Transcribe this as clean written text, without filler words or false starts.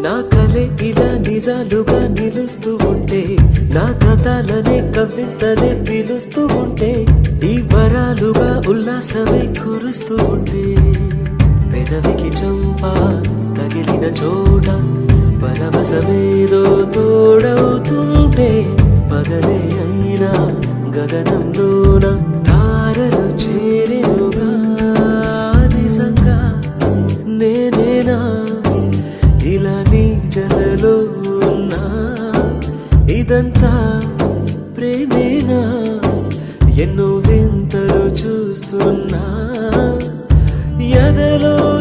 నా కలే ఇలా నిజాలుగా నిలుస్తూ ఉంటే, నా కథలనే కవితలే పిలుస్తూ ఉంటే, ఈ వరాలుగా ఉల్లాసమే కురుస్తూ ఉంటే, పెదవికి చంప తగిలిన చోట పరవశమేదో తోడవుతుంటే, పగలే అయినా గగనంలోన తారలు చేరెనుగా. నిజంగా నేనేనా ఇలా నీ జలలో ఉన్నా? ఇదంతా ప్రేమేనా? ఎన్నో వింతలు చూస్తున్నా ఎదలో